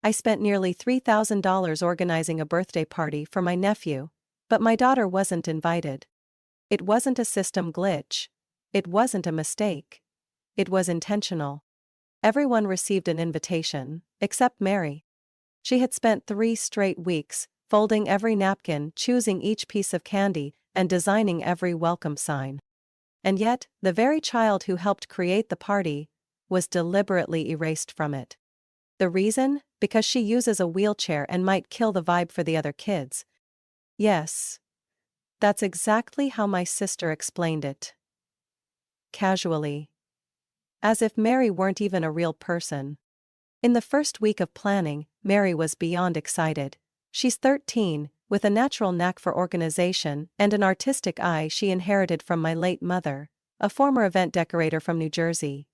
I spent nearly $3,000 organizing a birthday party for my nephew, but my daughter wasn't invited. It wasn't a system glitch. It wasn't a mistake. It was intentional. Everyone received an invitation, except Mary. She had spent 3 straight weeks, folding every napkin, choosing each piece of candy, and designing every welcome sign. And yet, the very child who helped create the party was deliberately erased from it. The reason? Because she uses a wheelchair and might kill the vibe for the other kids. Yes. That's exactly how my sister explained it. Casually. As if Mary weren't even a real person. In the first week of planning, Mary was beyond excited. She's 13, with a natural knack for organization and an artistic eye she inherited from my late mother, a former event decorator from New Jersey.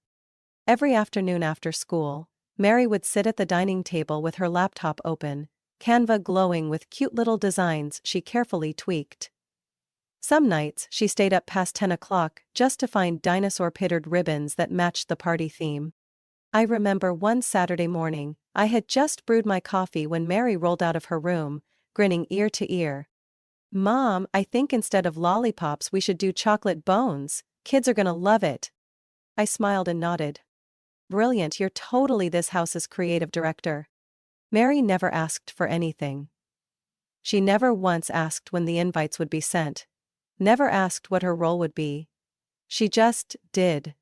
Every afternoon after school, Mary would sit at the dining table with her laptop open, Canva glowing with cute little designs she carefully tweaked. Some nights she stayed up past 10 o'clock just to find dinosaur-pitted ribbons that matched the party theme. I remember one Saturday morning, I had just brewed my coffee when Mary rolled out of her room, grinning ear to ear. "Mom, I think instead of lollipops we should do chocolate bones. Kids are gonna love it." I smiled and nodded. "Brilliant, you're totally this house's creative director." Mary never asked for anything. She never once asked when the invites would be sent. Never asked what her role would be. She just did.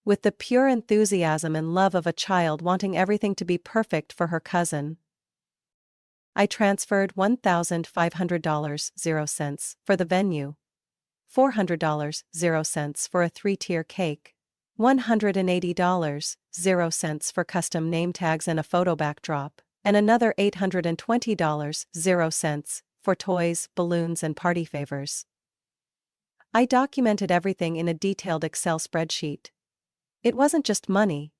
With the pure enthusiasm and love of a child wanting everything to be perfect for her cousin. I transferred $1,500.00 for the venue. $400.00 for a 3-tier cake. $180.00 for custom name tags and a photo backdrop, and another $820.00 for toys, balloons, and party favors. I documented everything in a detailed Excel spreadsheet. It wasn't just money.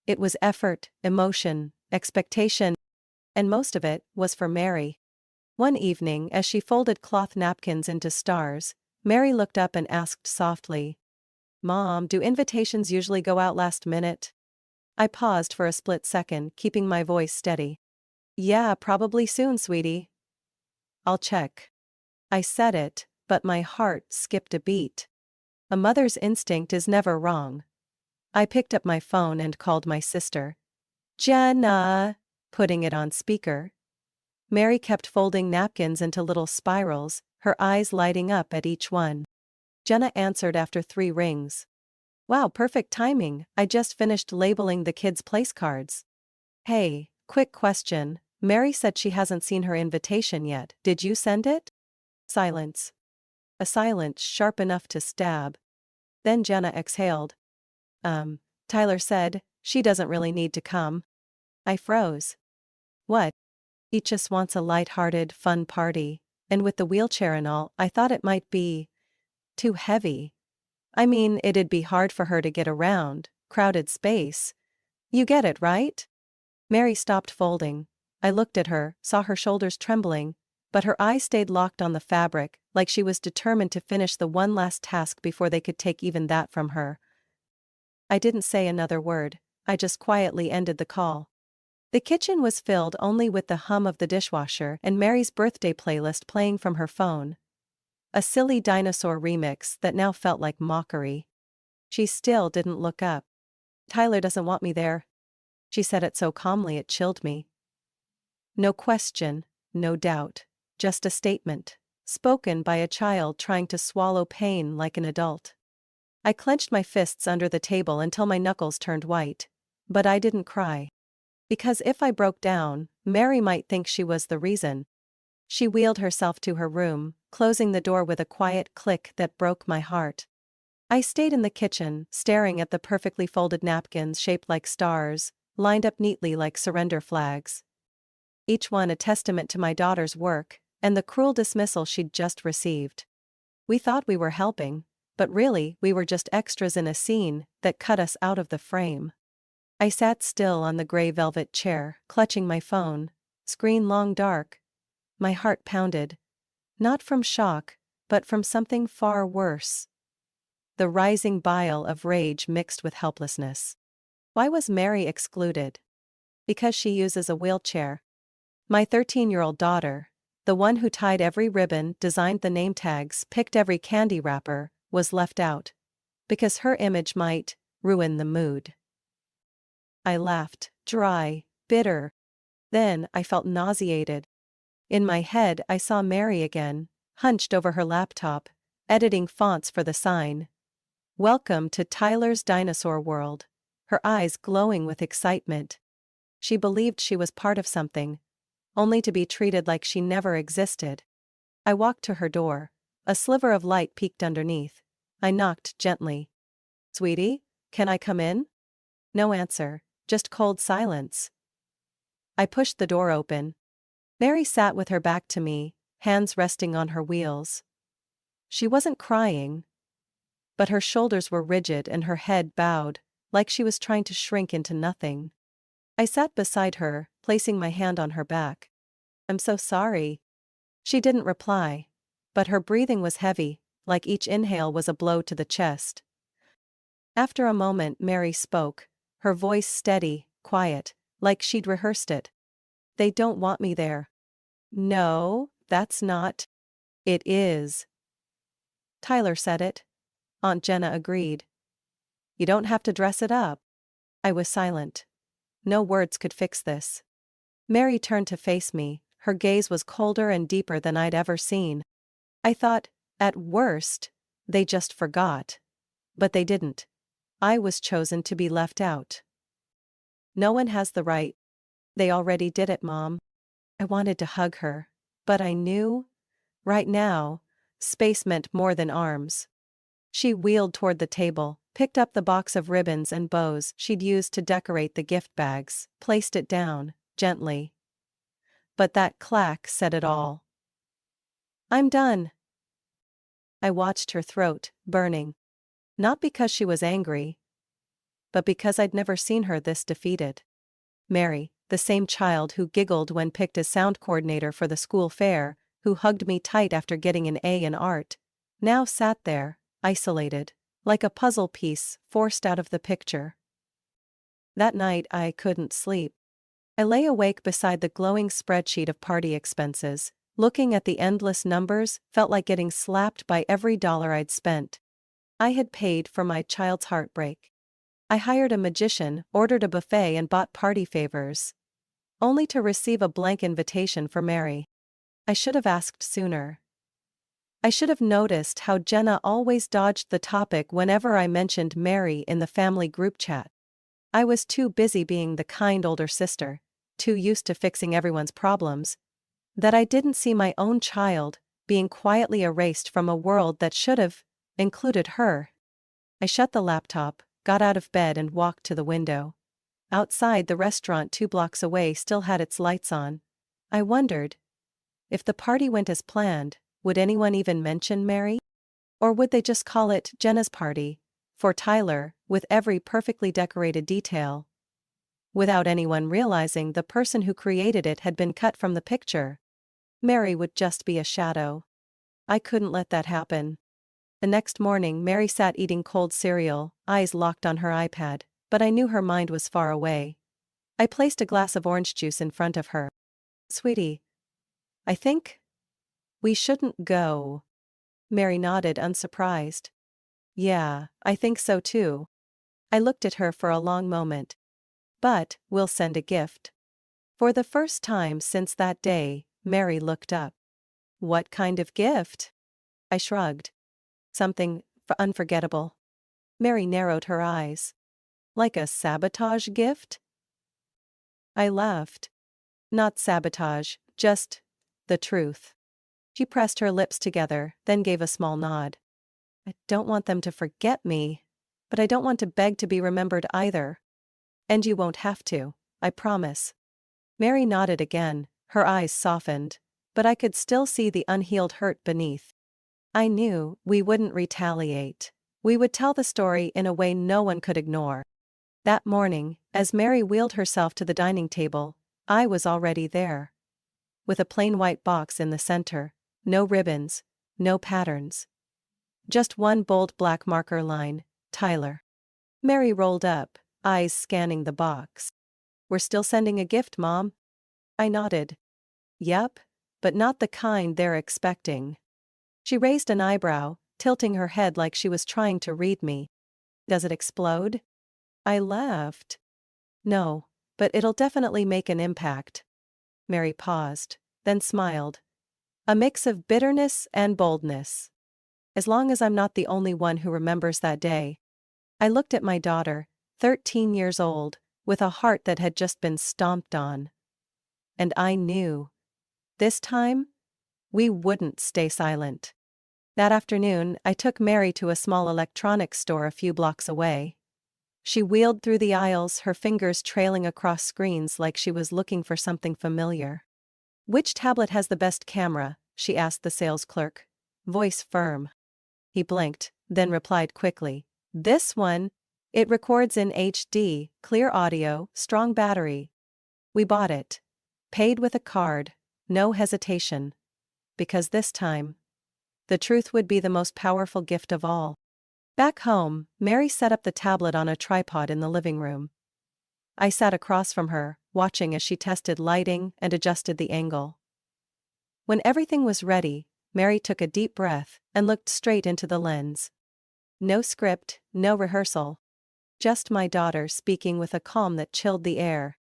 It was effort, emotion, expectation, and most of it was for Mary. One evening, as she folded cloth napkins into stars, Mary looked up and asked softly, "Mom, do invitations usually go out last minute?" I paused for a split second, keeping my voice steady. "Yeah, probably soon, sweetie." "I'll check." I said it, but my heart skipped a beat. A mother's instinct is never wrong. I picked up my phone and called my sister. "Jenna," putting it on speaker. Mary kept folding napkins into little spirals, her eyes lighting up at each one. Jenna answered after 3 rings. "Wow, perfect timing, I just finished labeling the kids' place cards." "Hey, quick question, Mary said she hasn't seen her invitation yet, did you send it?" Silence. A silence sharp enough to stab. Then Jenna exhaled. Tyler said, she doesn't really need to come." I froze. "What? He just wants a light-hearted, fun party, and with the wheelchair and all, I thought it might be too heavy. I mean, it'd be hard for her to get around, crowded space. You get it, right?" Mary stopped folding. I looked at her, saw her shoulders trembling, but her eyes stayed locked on the fabric, like she was determined to finish the one last task before they could take even that from her. I didn't say another word, I just quietly ended the call. The kitchen was filled only with the hum of the dishwasher and Mary's birthday playlist playing from her phone. A silly dinosaur remix that now felt like mockery. She still didn't look up. "Tyler doesn't want me there." She said it so calmly it chilled me. No question, no doubt, just a statement, spoken by a child trying to swallow pain like an adult. I clenched my fists under the table until my knuckles turned white. But I didn't cry. Because if I broke down, Mary might think she was the reason. She wheeled herself to her room, closing the door with a quiet click that broke my heart. I stayed in the kitchen, staring at the perfectly folded napkins shaped like stars, lined up neatly like surrender flags. Each one a testament to my daughter's work, and the cruel dismissal she'd just received. We thought we were helping, but really we were just extras in a scene that cut us out of the frame. I sat still on the gray velvet chair, clutching my phone, screen long dark. My heart pounded. Not from shock, but from something far worse. The rising bile of rage mixed with helplessness. Why was Mary excluded? Because she uses a wheelchair. My 13-year-old daughter, the one who tied every ribbon, designed the name tags, picked every candy wrapper, was left out. Because her image might ruin the mood. I laughed, dry, bitter. Then I felt nauseated. In my head I saw Mary again, hunched over her laptop, editing fonts for the sign. Welcome to Tyler's Dinosaur World. Her eyes glowing with excitement. She believed she was part of something, only to be treated like she never existed. I walked to her door. A sliver of light peeked underneath. I knocked gently. Sweetie, can I come in? No answer, just cold silence. I pushed the door open. Mary sat with her back to me, hands resting on her wheels. She wasn't crying, but her shoulders were rigid and her head bowed, like she was trying to shrink into nothing. I sat beside her, placing my hand on her back. I'm so sorry. She didn't reply, but her breathing was heavy, like each inhale was a blow to the chest. After a moment, Mary spoke, her voice steady, quiet, like she'd rehearsed it. They don't want me there. No, that's not. It is. Tyler said it. Aunt Jenna agreed. You don't have to dress it up. I was silent. No words could fix this. Mary turned to face me, her gaze was colder and deeper than I'd ever seen. I thought, at worst, they just forgot. But they didn't. I was chosen to be left out. No one has the right. They already did it, Mom. I wanted to hug her, but I knew, right now, space meant more than arms. She wheeled toward the table, picked up the box of ribbons and bows she'd used to decorate the gift bags, placed it down, gently. But that clack said it all. I'm done. I watched her throat, burning. Not because she was angry, but because I'd never seen her this defeated. Mary, the same child who giggled when picked as sound coordinator for the school fair, who hugged me tight after getting an A in art, now sat there, isolated, like a puzzle piece forced out of the picture. That night I couldn't sleep. I lay awake beside the glowing spreadsheet of party expenses, looking at the endless numbers, felt like getting slapped by every dollar I'd spent. I had paid for my child's heartbreak. I hired a magician, ordered a buffet and bought party favors, only to receive a blank invitation for Mary. I should have asked sooner. I should have noticed how Jenna always dodged the topic whenever I mentioned Mary in the family group chat. I was too busy being the kind older sister, too used to fixing everyone's problems, that I didn't see my own child being quietly erased from a world that should have included her. I shut the laptop, got out of bed and walked to the window. Outside, the restaurant 2 blocks away still had its lights on. I wondered, if the party went as planned, would anyone even mention Mary? Or would they just call it Jenna's party, for Tyler, with every perfectly decorated detail, without anyone realizing the person who created it had been cut from the picture? Mary would just be a shadow. I couldn't let that happen. The next morning, Mary sat eating cold cereal, eyes locked on her iPad, but I knew her mind was far away. I placed a glass of orange juice in front of her. Sweetie, I think we shouldn't go. Mary nodded, unsurprised. Yeah, I think so too. I looked at her for a long moment. But we'll send a gift. For the first time since that day, Mary looked up. What kind of gift? I shrugged. Something unforgettable. Mary narrowed her eyes. Like a sabotage gift? I laughed. Not sabotage, just the truth. She pressed her lips together, then gave a small nod. I don't want them to forget me, but I don't want to beg to be remembered either. And you won't have to, I promise. Mary nodded again, her eyes softened, but I could still see the unhealed hurt beneath. I knew we wouldn't retaliate. We would tell the story in a way no one could ignore. That morning, as Mary wheeled herself to the dining table, I was already there. With a plain white box in the center, no ribbons, no patterns. Just one bold black marker line, Tyler. Mary rolled up, eyes scanning the box. We're still sending a gift, Mom? I nodded. Yep, but not the kind they're expecting. She raised an eyebrow, tilting her head like she was trying to read me. Does it explode? I laughed. No, but it'll definitely make an impact. Mary paused, then smiled. A mix of bitterness and boldness. As long as I'm not the only one who remembers that day. I looked at my daughter, 13 years old, with a heart that had just been stomped on. And I knew. This time, we wouldn't stay silent. That afternoon, I took Mary to a small electronics store a few blocks away. She wheeled through the aisles, her fingers trailing across screens like she was looking for something familiar. Which tablet has the best camera? She asked the sales clerk. Voice firm. He blinked, then replied quickly. This one. It records in HD, clear audio, strong battery. We bought it. Paid with a card. No hesitation. Because this time, the truth would be the most powerful gift of all. Back home, Mary set up the tablet on a tripod in the living room. I sat across from her, watching as she tested lighting and adjusted the angle. When everything was ready, Mary took a deep breath and looked straight into the lens. No script, no rehearsal. Just my daughter speaking with a calm that chilled the air.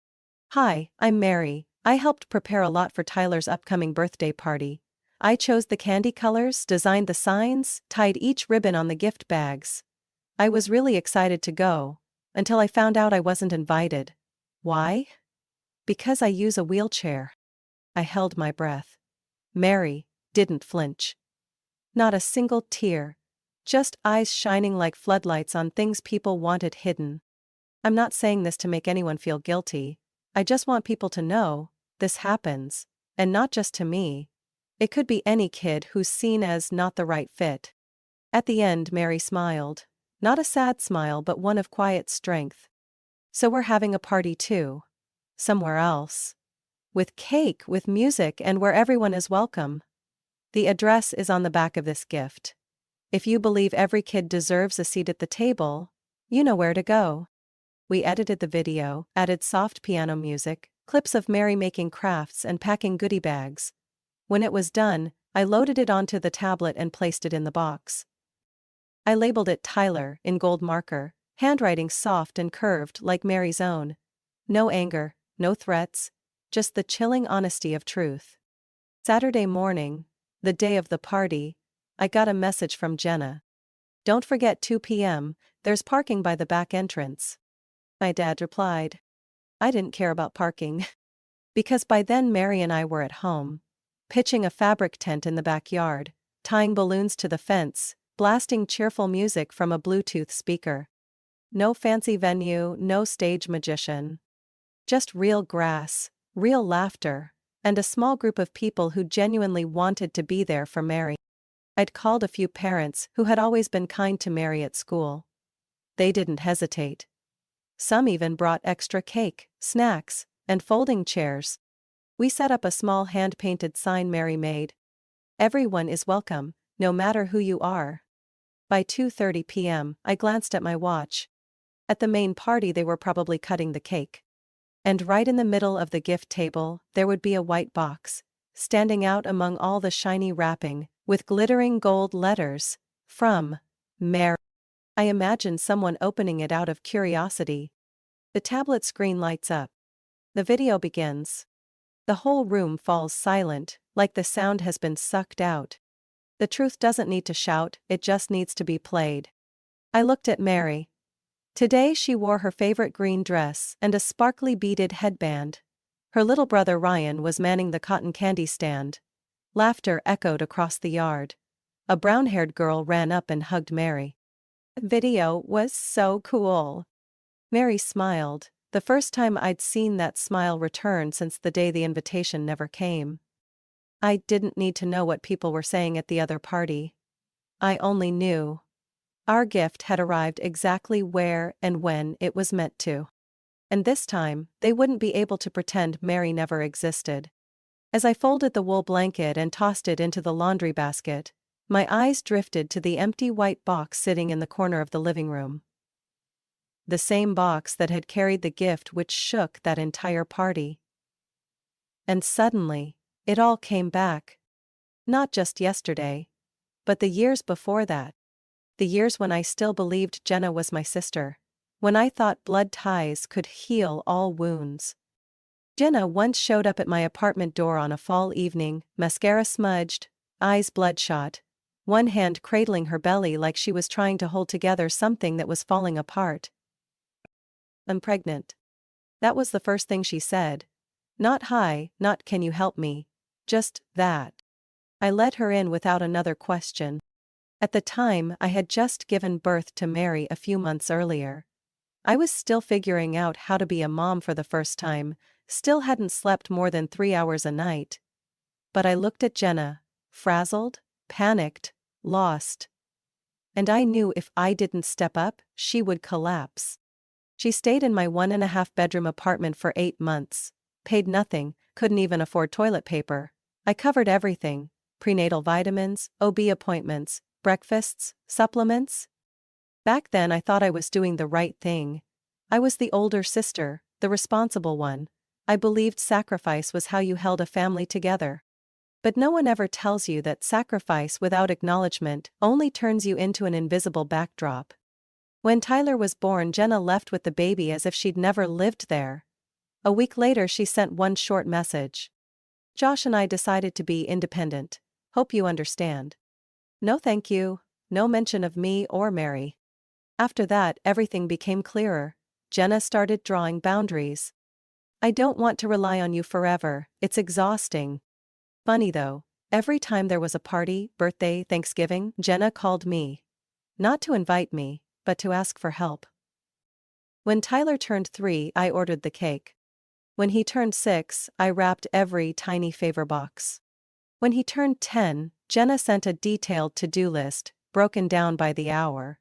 Hi, I'm Mary. I helped prepare a lot for Tyler's upcoming birthday party. I chose the candy colors, designed the signs, tied each ribbon on the gift bags. I was really excited to go, until I found out I wasn't invited. Why? Because I use a wheelchair. I held my breath. Mary didn't flinch. Not a single tear. Just eyes shining like floodlights on things people wanted hidden. I'm not saying this to make anyone feel guilty. I just want people to know, this happens, and not just to me. It could be any kid who's seen as not the right fit. At the end, Mary smiled. Not a sad smile, but one of quiet strength. So we're having a party too. Somewhere else. With cake, with music, and where everyone is welcome. The address is on the back of this gift. If you believe every kid deserves a seat at the table, you know where to go. We edited the video, added soft piano music, clips of Mary making crafts and packing goodie bags. When it was done, I loaded it onto the tablet and placed it in the box. I labeled it Tyler in gold marker, handwriting soft and curved like Mary's own. No anger, no threats, just the chilling honesty of truth. Saturday morning, the day of the party, I got a message from Jenna. Don't forget 2 p.m., there's parking by the back entrance. My dad replied. I didn't care about parking. Because by then Mary and I were at home. Pitching a fabric tent in the backyard, tying balloons to the fence, blasting cheerful music from a Bluetooth speaker. No fancy venue, no stage magician. Just real grass, real laughter, and a small group of people who genuinely wanted to be there for Mary. I'd called a few parents who had always been kind to Mary at school. They didn't hesitate. Some even brought extra cake, snacks, and folding chairs. We set up a small hand-painted sign Mary made. Everyone is welcome, no matter who you are. By 2:30 p.m., I glanced at my watch. At the main party they were probably cutting the cake. And right in the middle of the gift table, there would be a white box, standing out among all the shiny wrapping, with glittering gold letters, from Mary. I imagined someone opening it out of curiosity. The tablet screen lights up. The video begins. The whole room falls silent, like the sound has been sucked out. The truth doesn't need to shout, it just needs to be played. I looked at Mary. Today she wore her favorite green dress and a sparkly beaded headband. Her little brother Ryan was manning the cotton candy stand. Laughter echoed across the yard. A brown-haired girl ran up and hugged Mary. The video was so cool. Mary smiled. The first time I'd seen that smile return since the day the invitation never came. I didn't need to know what people were saying at the other party. I only knew. Our gift had arrived exactly where and when it was meant to. And this time, they wouldn't be able to pretend Mary never existed. As I folded the wool blanket and tossed it into the laundry basket, my eyes drifted to the empty white box sitting in the corner of the living room. the same box that had carried the gift which shook that entire party. And suddenly, it all came back. Not just yesterday, but the years before that. The years when I still believed Jenna was my sister. When I thought blood ties could heal all wounds. Jenna once showed up at my apartment door on a fall evening, mascara smudged, eyes bloodshot, one hand cradling her belly like she was trying to hold together something that was falling apart. "I'm pregnant." That was the first thing she said. Not hi, not can you help me. Just that. I let her in without another question. At the time, I had just given birth to Mary a few months earlier. I was still figuring out how to be a mom for the first time, still hadn't slept more than 3 hours a night. But I looked at Jenna, frazzled, panicked, lost. And I knew if I didn't step up, she would collapse. She stayed in my 1.5-bedroom apartment for 8 months, paid nothing, couldn't even afford toilet paper. I covered everything: prenatal vitamins, OB appointments, breakfasts, supplements. Back then I thought I was doing the right thing. I was the older sister, the responsible one. I believed sacrifice was how you held a family together. But no one ever tells you that sacrifice without acknowledgement only turns you into an invisible backdrop. When Tyler was born, Jenna left with the baby as if she'd never lived there. A week later she sent one short message. "Josh and I decided to be independent. Hope you understand." No thank you, no mention of me or Mary. After that, everything became clearer. Jenna started drawing boundaries. "I don't want to rely on you forever, it's exhausting." Funny though, every time there was a party, birthday, Thanksgiving, Jenna called me. Not to invite me, but to ask for help. When Tyler turned 3, I ordered the cake. When he turned 6, I wrapped every tiny favor box. When he turned 10, Jenna sent a detailed to-do list, broken down by the hour.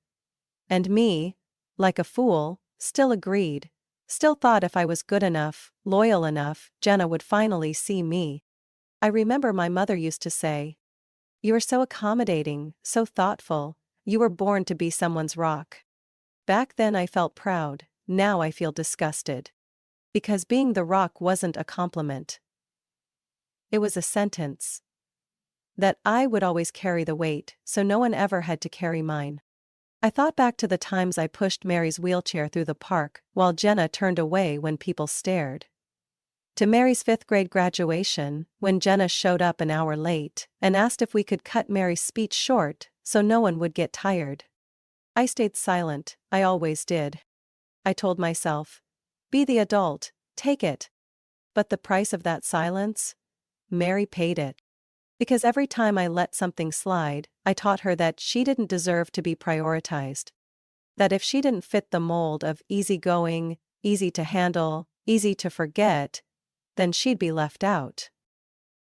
And me, like a fool, still agreed. Still thought if I was good enough, loyal enough, Jenna would finally see me. I remember my mother used to say, "You are so accommodating, so thoughtful, you were born to be someone's rock." Back then I felt proud, now I feel disgusted. Because being the rock wasn't a compliment. It was a sentence. That I would always carry the weight, so no one ever had to carry mine. I thought back to the times I pushed Mary's wheelchair through the park, while Jenna turned away when people stared. To Mary's 5th grade graduation, when Jenna showed up an hour late, and asked if we could cut Mary's speech short, so no one would get tired. I stayed silent, I always did. I told myself, be the adult, take it. But the price of that silence? Mary paid it. Because every time I let something slide, I taught her that she didn't deserve to be prioritized. That if she didn't fit the mold of easygoing, easy to handle, easy to forget, then she'd be left out.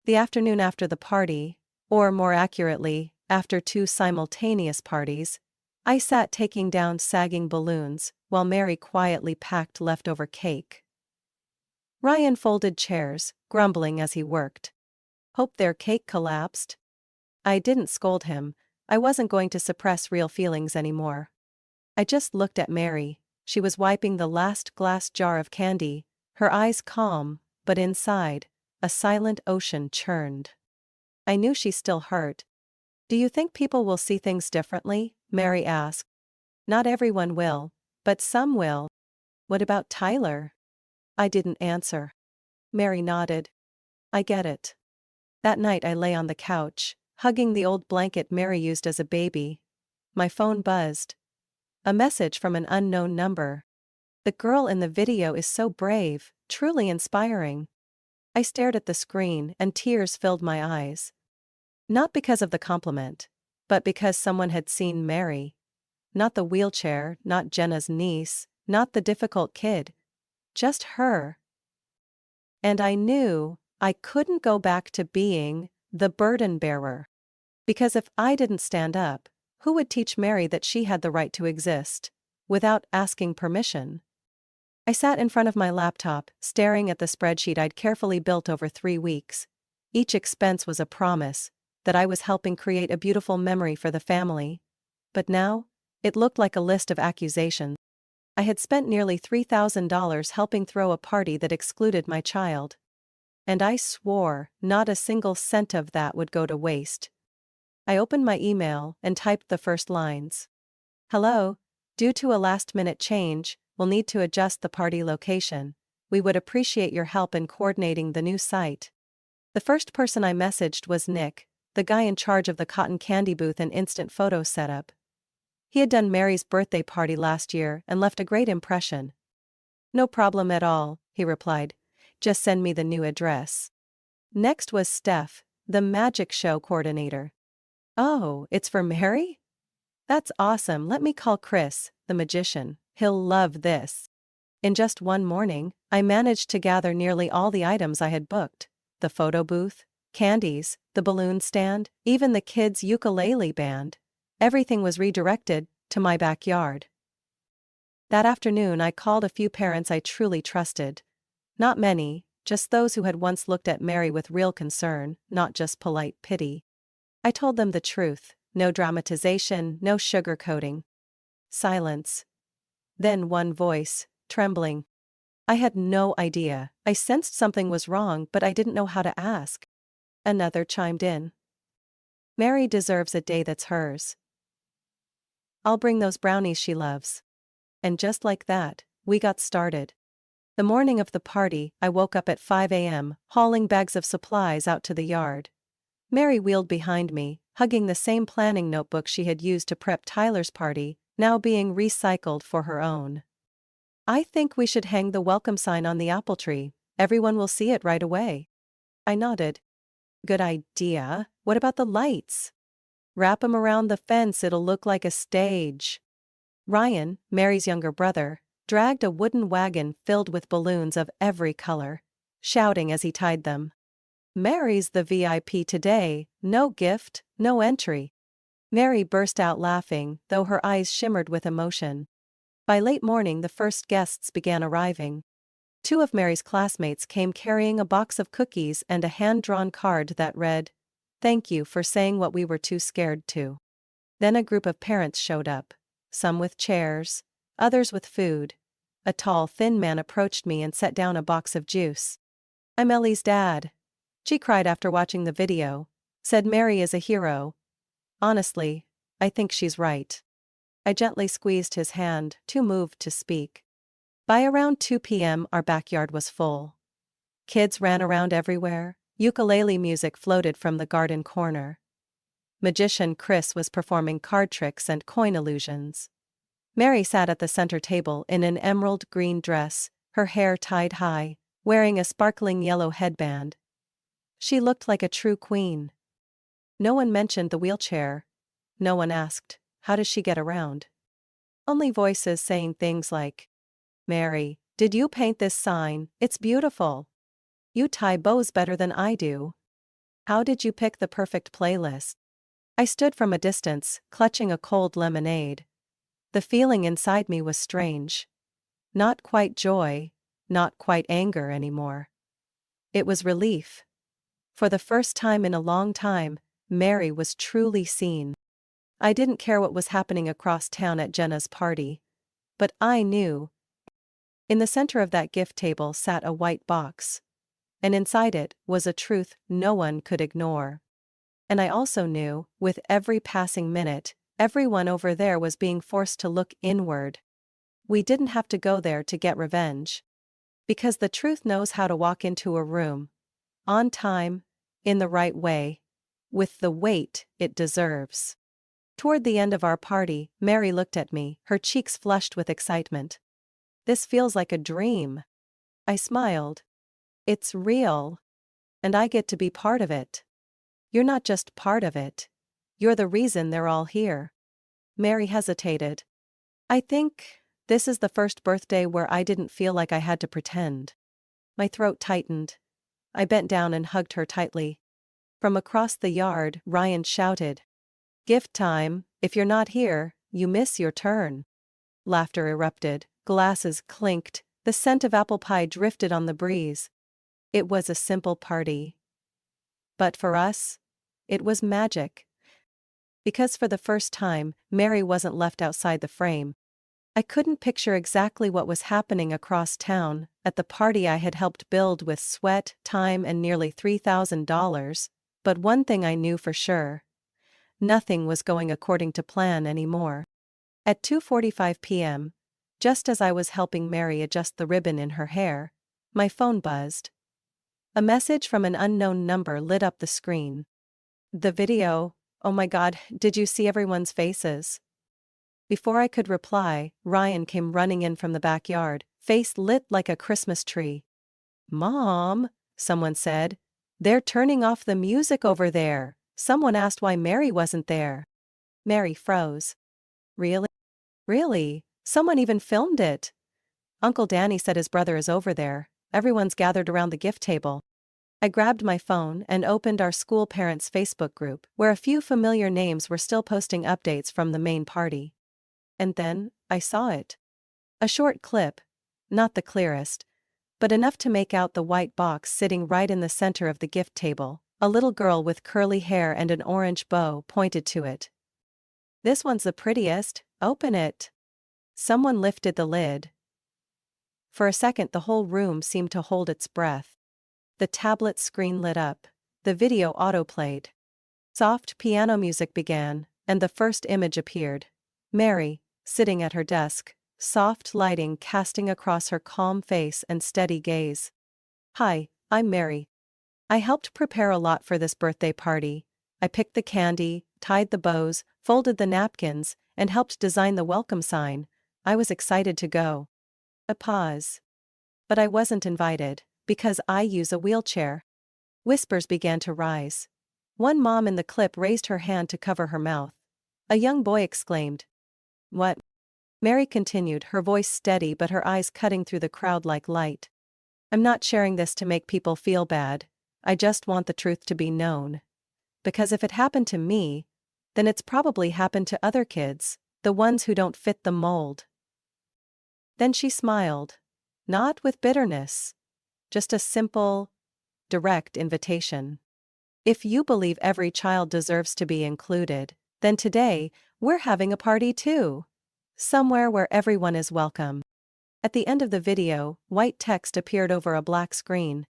The afternoon after the party, or more accurately, after 2 simultaneous parties, I sat taking down sagging balloons, while Mary quietly packed leftover cake. Ryan folded chairs, grumbling as he worked. Hope their cake collapsed. I didn't scold him. I wasn't going to suppress real feelings anymore. I just looked at Mary. She was wiping the last glass jar of candy, her eyes calm, but inside, a silent ocean churned. I knew she still hurt. "Do you think people will see things differently?" Mary asked. "Not everyone will, but some will." "What about Tyler?" I didn't answer. Mary nodded. "I get it." That night I lay on the couch, hugging the old blanket Mary used as a baby. My phone buzzed. A message from an unknown number. "The girl in the video is so brave, truly inspiring." I stared at the screen and tears filled my eyes. Not because of the compliment, but because someone had seen Mary. Not the wheelchair, not Jenna's niece, not the difficult kid. Just her. And I knew I couldn't go back to being the burden bearer. Because if I didn't stand up, who would teach Mary that she had the right to exist, without asking permission? I sat in front of my laptop, staring at the spreadsheet I'd carefully built over 3 weeks. Each expense was a promise that I was helping create a beautiful memory for the family. But now, it looked like a list of accusations. I had spent nearly $3,000 helping throw a party that excluded my child. And I swore not a single cent of that would go to waste. I opened my email and typed the first lines. Hello, due to a last-minute change, we'll need to adjust the party location. We would appreciate your help in coordinating the new site. The first person I messaged was Nick, the guy in charge of the cotton candy booth and instant photo setup. He had done Mary's birthday party last year and left a great impression. No problem at all, he replied. Just send me the new address. Next was Steph, the magic show coordinator. Oh, it's for Mary? That's awesome. Let me call Chris, the magician. He'll love this. In just one morning, I managed to gather nearly all the items I had booked. The photo booth, candies, the balloon stand, even the kids' ukulele band. Everything was redirected to my backyard. That afternoon I called a few parents I truly trusted. Not many, just those who had once looked at Mary with real concern, not just polite pity. I told them the truth, no dramatization, no sugarcoating. Silence. Then one voice, trembling. I had no idea. I sensed something was wrong, but I didn't know how to ask. Another chimed in. Mary deserves a day that's hers. I'll bring those brownies she loves. And just like that, we got started. The morning of the party, I woke up at 5 a.m., hauling bags of supplies out to the yard. Mary wheeled behind me, hugging the same planning notebook she had used to prep Tyler's party, now being recycled for her own. I think we should hang the welcome sign on the apple tree. Everyone will see it right away. I nodded. Good idea. What about the lights? Wrap 'em around the fence, it'll look like a stage. Ryan, Mary's younger brother, dragged a wooden wagon filled with balloons of every color, shouting as he tied them. Mary's the VIP today, no gift, no entry. Mary burst out laughing, though her eyes shimmered with emotion. By late morning the first guests began arriving. 2 of Mary's classmates came carrying a box of cookies and a hand-drawn card that read, "Thank you for saying what we were too scared to." Then a group of parents showed up, some with chairs, others with food. A tall, thin man approached me and set down a box of juice. "I'm Ellie's dad," she cried after watching the video. Said Mary is a hero. Honestly, I think she's right. I gently squeezed his hand, too moved to speak. By around 2 p.m. our backyard was full. Kids ran around everywhere, ukulele music floated from the garden corner. Magician Chris was performing card tricks and coin illusions. Mary sat at the center table in an emerald green dress, her hair tied high, wearing a sparkling yellow headband. She looked like a true queen. No one mentioned the wheelchair. No one asked, how does she get around? Only voices saying things like, "Mary, did you paint this sign? It's beautiful. You tie bows better than I do. How did you pick the perfect playlist?" I stood from a distance, clutching a cold lemonade. The feeling inside me was strange. Not quite joy, not quite anger anymore. It was relief. For the first time in a long time, Mary was truly seen. I didn't care what was happening across town at Jenna's party. But I knew. In the center of that gift table sat a white box. And inside it was a truth no one could ignore. And I also knew, with every passing minute, everyone over there was being forced to look inward. We didn't have to go there to get revenge. Because the truth knows how to walk into a room. On time, in the right way. With the weight it deserves. Toward the end of our party, Mary looked at me, her cheeks flushed with excitement. "This feels like a dream." I smiled. "It's real. And I get to be part of it." "You're not just part of it. You're the reason they're all here." Mary hesitated. "I think this is the first birthday where I didn't feel like I had to pretend." My throat tightened. I bent down and hugged her tightly. From across the yard, Ryan shouted, "Gift time, if you're not here, you miss your turn." Laughter erupted, glasses clinked, the scent of apple pie drifted on the breeze. It was a simple party. But for us, it was magic. Because for the first time, Mary wasn't left outside the frame. I couldn't picture exactly what was happening across town, at the party I had helped build with sweat, time and nearly $3,000, but one thing I knew for sure. Nothing was going according to plan anymore. At 2:45 p.m., just as I was helping Mary adjust the ribbon in her hair, my phone buzzed. A message from an unknown number lit up the screen. The video, oh my God, did you see everyone's faces? Before I could reply, Ryan came running in from the backyard, face lit like a Christmas tree. "Mom," someone said, "they're turning off the music over there. Someone asked why Mary wasn't there." Mary froze. "Really? Really? Someone even filmed it?" "Uncle Danny said his brother is over there. Everyone's gathered around the gift table." I grabbed my phone and opened our school parents' Facebook group, where a few familiar names were still posting updates from the main party. And then, I saw it. A short clip, not the clearest, but enough to make out the white box sitting right in the center of the gift table. A little girl with curly hair and an orange bow pointed to it. "This one's the prettiest, open it." Someone lifted the lid. For a second the whole room seemed to hold its breath. The tablet screen lit up. The video autoplayed. Soft piano music began, and the first image appeared. Mary, sitting at her desk, soft lighting casting across her calm face and steady gaze. "Hi, I'm Mary. I helped prepare a lot for this birthday party. I picked the candy, tied the bows, folded the napkins, and helped design the welcome sign. I was excited to go." A pause. "But I wasn't invited, because I use a wheelchair." Whispers began to rise. One mom in the clip raised her hand to cover her mouth. A young boy exclaimed, "What?" Mary continued, her voice steady but her eyes cutting through the crowd like light. "I'm not sharing this to make people feel bad. I just want the truth to be known. Because if it happened to me, then it's probably happened to other kids, the ones who don't fit the mold." Then she smiled. Not with bitterness. Just a simple, direct invitation. If you believe every child deserves to be included, then today, we're having a party too. Somewhere where everyone is welcome. At the end of the video, white text appeared over a black screen.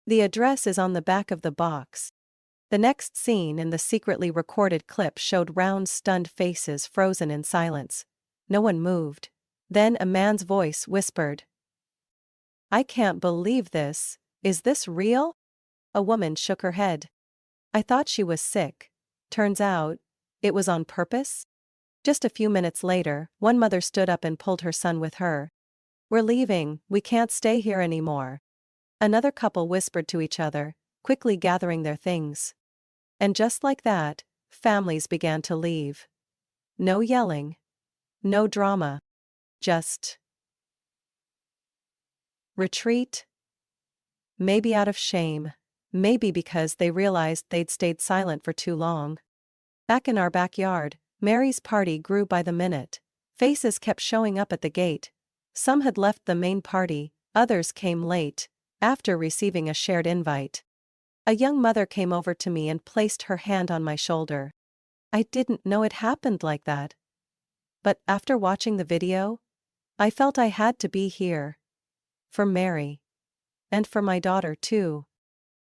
The address is on the back of the box. The next scene in the secretly recorded clip showed round, stunned faces frozen in silence. No one moved. Then a man's voice whispered, "I can't believe this. Is this real?" A woman shook her head. "I thought she was sick. Turns out, it was on purpose?" Just a few minutes later, one mother stood up and pulled her son with her. "We're leaving, we can't stay here anymore." Another couple whispered to each other, quickly gathering their things. And just like that, families began to leave. No yelling. No drama. Just retreat. Maybe out of shame. Maybe because they realized they'd stayed silent for too long. Back in our backyard, Mary's party grew by the minute. Faces kept showing up at the gate. Some had left the main party, others came late, after receiving a shared invite. A young mother came over to me and placed her hand on my shoulder. I didn't know it happened like that. But after watching the video, I felt I had to be here. For Mary. And for my daughter too.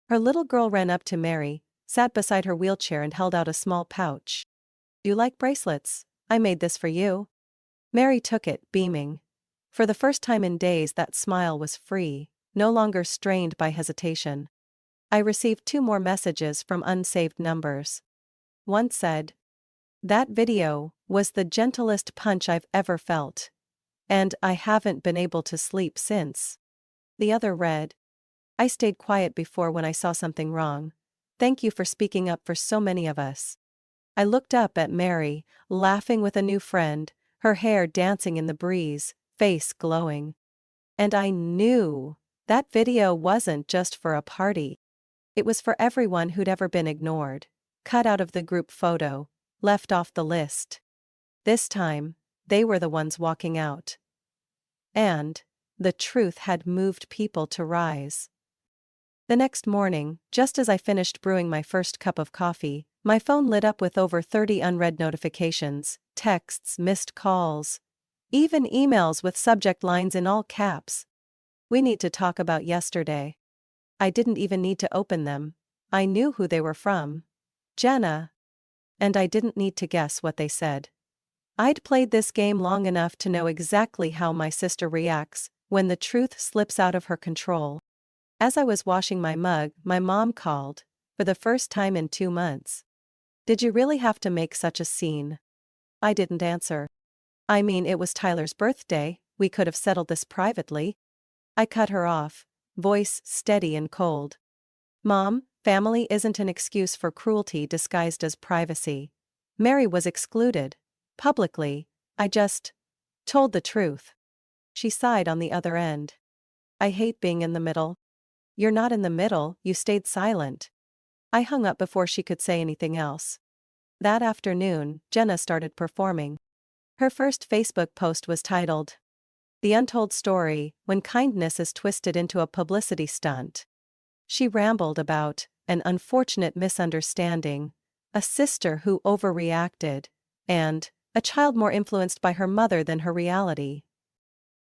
Her little girl ran up to Mary, sat beside her wheelchair and held out a small pouch. "Do you like bracelets? I made this for you." Mary took it, beaming. For the first time in days that smile was free, no longer strained by hesitation. I received 2 more messages from unsaved numbers. One said, "That video was the gentlest punch I've ever felt. And I haven't been able to sleep since." The other read, "I stayed quiet before when I saw something wrong. Thank you for speaking up for so many of us." I looked up at Mary, laughing with a new friend, her hair dancing in the breeze, face glowing. And I knew that video wasn't just for a party. It was for everyone who'd ever been ignored, cut out of the group photo, left off the list. This time, they were the ones walking out. And the truth had moved people to rise. The next morning, just as I finished brewing my first cup of coffee, my phone lit up with over 30 unread notifications, texts, missed calls. Even emails with subject lines in all caps. We need to talk about yesterday. I didn't even need to open them. I knew who they were from. Jenna. And I didn't need to guess what they said. I'd played this game long enough to know exactly how my sister reacts when the truth slips out of her control. As I was washing my mug, my mom called, for the first time in 2 months. Did you really have to make such a scene? I didn't answer. I mean, it was Tyler's birthday, we could have settled this privately. I cut her off, voice steady and cold. Mom, family isn't an excuse for cruelty disguised as privacy. Mary was excluded. Publicly. I just told the truth. She sighed on the other end. I hate being in the middle. You're not in the middle, you stayed silent. I hung up before she could say anything else. That afternoon, Jenna started performing. Her first Facebook post was titled, "The Untold Story, When Kindness is Twisted into a Publicity Stunt." She rambled about an unfortunate misunderstanding, a sister who overreacted, and a child more influenced by her mother than her reality.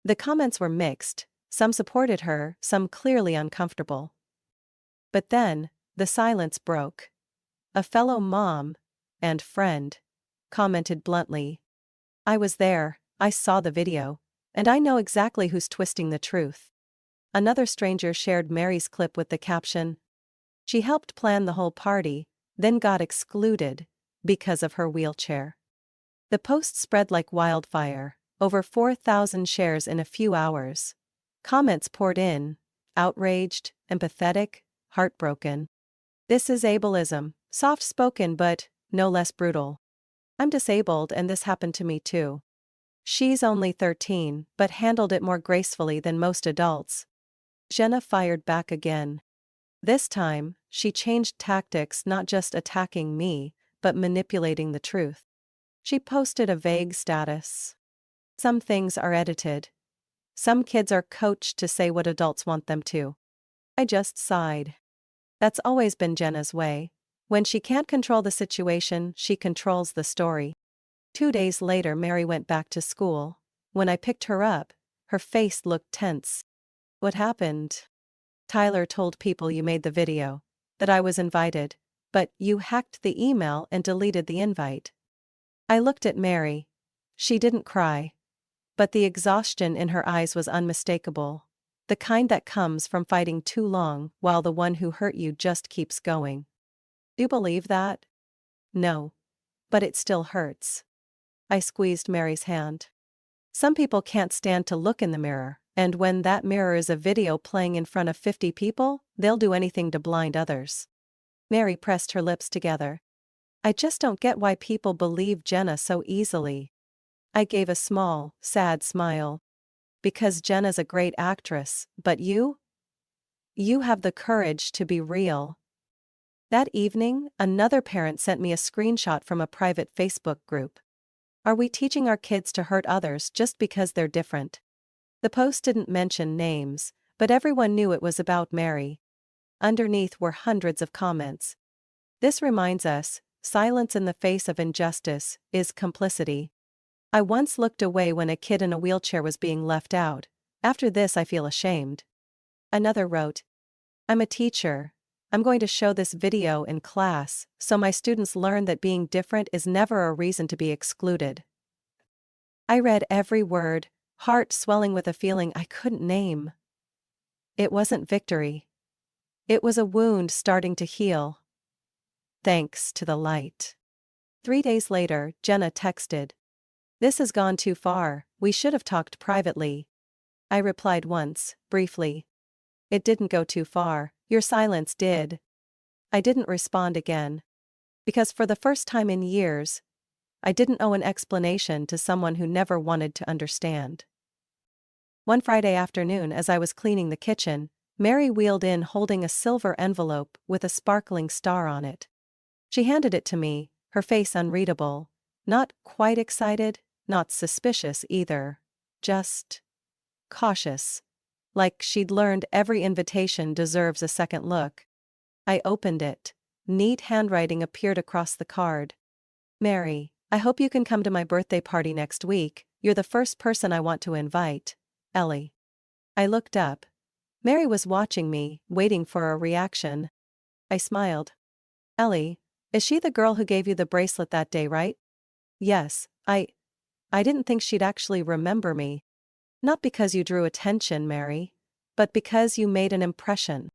The comments were mixed, some supported her, some clearly uncomfortable. But then, the silence broke. A fellow mom and friend commented bluntly, "I was there, I saw the video, and I know exactly who's twisting the truth." Another stranger shared Mary's clip with the caption, "She helped plan the whole party, then got excluded because of her wheelchair." The post spread like wildfire, over 4,000 shares in a few hours. Comments poured in, outraged, empathetic, heartbroken. "This is ableism, soft-spoken but no less brutal. I'm disabled and this happened to me too." She's only 13, but handled it more gracefully than most adults. Jenna fired back again. This time, she changed tactics, not just attacking me, but manipulating the truth. She posted a vague status. "Some things are edited. Some kids are coached to say what adults want them to." I just sighed. That's always been Jenna's way. When she can't control the situation, she controls the story. 2 days later, Mary went back to school. When I picked her up, her face looked tense. "What happened?" "Tyler told people you made the video, that I was invited, but you hacked the email and deleted the invite." I looked at Mary. She didn't cry. But the exhaustion in her eyes was unmistakable. The kind that comes from fighting too long while the one who hurt you just keeps going. "Do you believe that?" "No. But it still hurts." I squeezed Mary's hand. "Some people can't stand to look in the mirror, and when that mirror is a video playing in front of 50 people, they'll do anything to blind others." Mary pressed her lips together. "I just don't get why people believe Jenna so easily." I gave a small, sad smile. "Because Jenna's a great actress, but you? You have the courage to be real." That evening, another parent sent me a screenshot from a private Facebook group. "Are we teaching our kids to hurt others just because they're different?" The post didn't mention names, but everyone knew it was about Mary. Underneath were hundreds of comments. "This reminds us, silence in the face of injustice is complicity. I once looked away when a kid in a wheelchair was being left out. After this I feel ashamed." Another wrote, "I'm a teacher. I'm going to show this video in class so my students learn that being different is never a reason to be excluded." I read every word, heart swelling with a feeling I couldn't name. It wasn't victory. It was a wound starting to heal. Thanks to the light. 3 days later, Jenna texted, "This has gone too far, we should have talked privately." I replied once, briefly. "It didn't go too far, your silence did." I didn't respond again. Because for the first time in years, I didn't owe an explanation to someone who never wanted to understand. One Friday afternoon, as I was cleaning the kitchen, Mary wheeled in holding a silver envelope with a sparkling star on it. She handed it to me, her face unreadable. Not quite excited, not suspicious either. Just cautious. Like she'd learned every invitation deserves a second look. I opened it. Neat handwriting appeared across the card. "Mary, I hope you can come to my birthday party next week. You're the first person I want to invite. Ellie. I looked up. Mary was watching me, waiting for a reaction. I smiled. Ellie, is she the girl who gave you the bracelet that day, right? Yes, I didn't think she'd actually remember me. Not because you drew attention, Mary, but because you made an impression.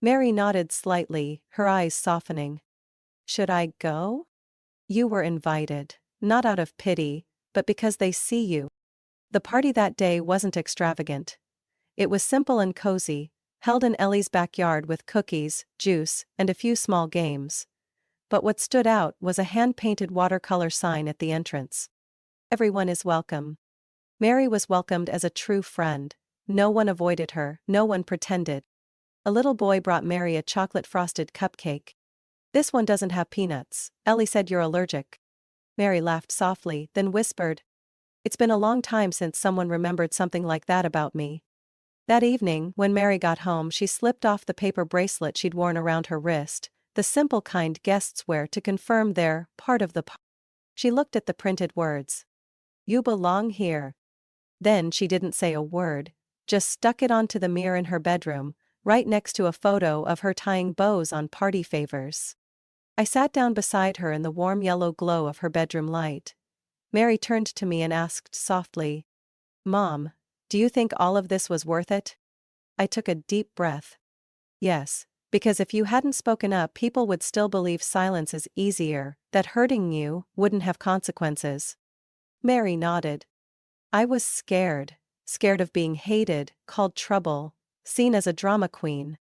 Mary nodded slightly, her eyes softening. Should I go? You were invited, not out of pity, but because they see you. The party that day wasn't extravagant. It was simple and cozy, held in Ellie's backyard with cookies, juice, and a few small games. But what stood out was a hand-painted watercolor sign at the entrance. Everyone is welcome. Mary was welcomed as a true friend. No one avoided her, no one pretended. A little boy brought Mary a chocolate-frosted cupcake. This one doesn't have peanuts. Ellie said you're allergic. Mary laughed softly, then whispered, it's been a long time since someone remembered something like that about me. That evening, when Mary got home, she slipped off the paper bracelet she'd worn around her wrist, the simple kind guests wear to confirm they're part of the party. She looked at the printed words. You belong here. Then she didn't say a word, just stuck it onto the mirror in her bedroom, right next to a photo of her tying bows on party favors. I sat down beside her in the warm yellow glow of her bedroom light. Mary turned to me and asked softly, Mom, do you think all of this was worth it? I took a deep breath. Yes, because if you hadn't spoken up, people would still believe silence is easier, that hurting you wouldn't have consequences. Mary nodded. I was scared of being hated, called trouble, seen as a drama queen.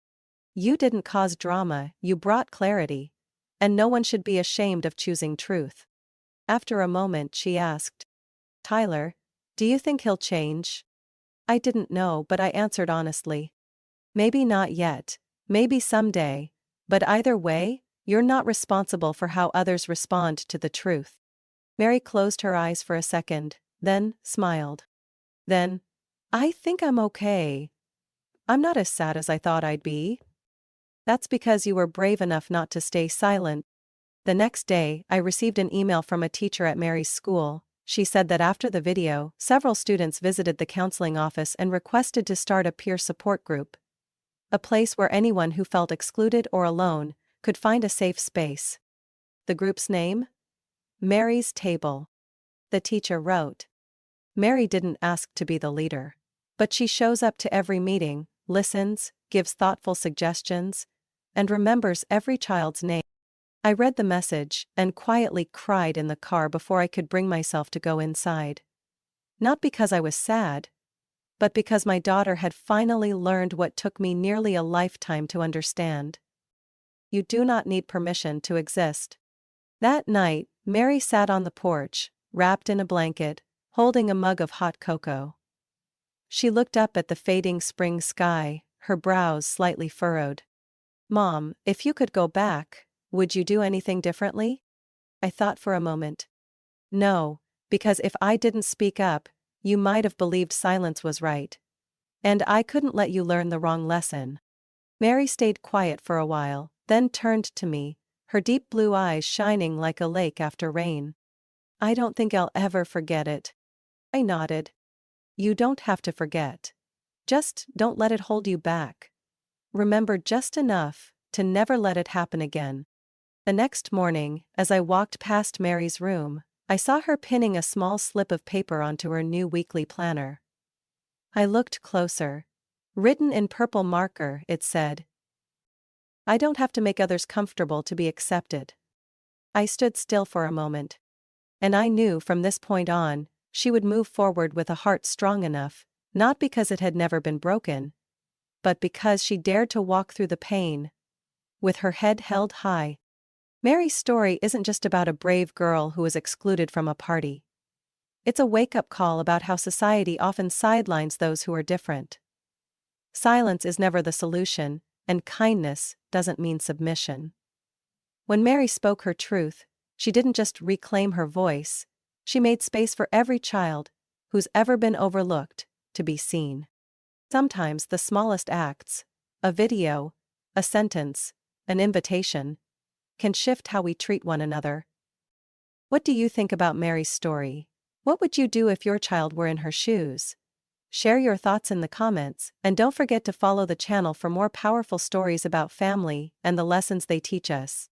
You didn't cause drama, you brought clarity. And no one should be ashamed of choosing truth. After a moment, she asked, Tyler, do you think he'll change? I didn't know, but I answered honestly. Maybe not yet, maybe someday, but either way, you're not responsible for how others respond to the truth. Mary closed her eyes for a second, then smiled. Then, I think I'm okay. I'm not as sad as I thought I'd be. That's because you were brave enough not to stay silent. The next day, I received an email from a teacher at Mary's school. She said that after the video, several students visited the counseling office and requested to start a peer support group. A place where anyone who felt excluded or alone could find a safe space. The group's name? Mary's Table. The teacher wrote. Mary didn't ask to be the leader. But she shows up to every meeting, listens, gives thoughtful suggestions, and remembers every child's name. I read the message and quietly cried in the car before I could bring myself to go inside. Not because I was sad, but because my daughter had finally learned what took me nearly a lifetime to understand. You do not need permission to exist. That night, Mary sat on the porch, wrapped in a blanket, holding a mug of hot cocoa. She looked up at the fading spring sky, her brows slightly furrowed. Mom, if you could go back, would you do anything differently? I thought for a moment. No, because if I didn't speak up, you might have believed silence was right. And I couldn't let you learn the wrong lesson. Mary stayed quiet for a while, then turned to me, her deep blue eyes shining like a lake after rain. I don't think I'll ever forget it. I nodded. You don't have to forget. Just don't let it hold you back. Remember just enough to never let it happen again. The next morning, as I walked past Mary's room, I saw her pinning a small slip of paper onto her new weekly planner. I looked closer. Written in purple marker, it said, I don't have to make others comfortable to be accepted. I stood still for a moment. And I knew from this point on, she would move forward with a heart strong enough, not because it had never been broken, but because she dared to walk through the pain, with her head held high. Mary's story isn't just about a brave girl who was excluded from a party. It's a wake-up call about how society often sidelines those who are different. Silence is never the solution, and kindness doesn't mean submission. When Mary spoke her truth, she didn't just reclaim her voice, she made space for every child who's ever been overlooked to be seen. Sometimes the smallest acts, a video, a sentence, an invitation, can shift how we treat one another. What do you think about Mary's story? What would you do if your child were in her shoes? Share your thoughts in the comments, and don't forget to follow the channel for more powerful stories about family and the lessons they teach us.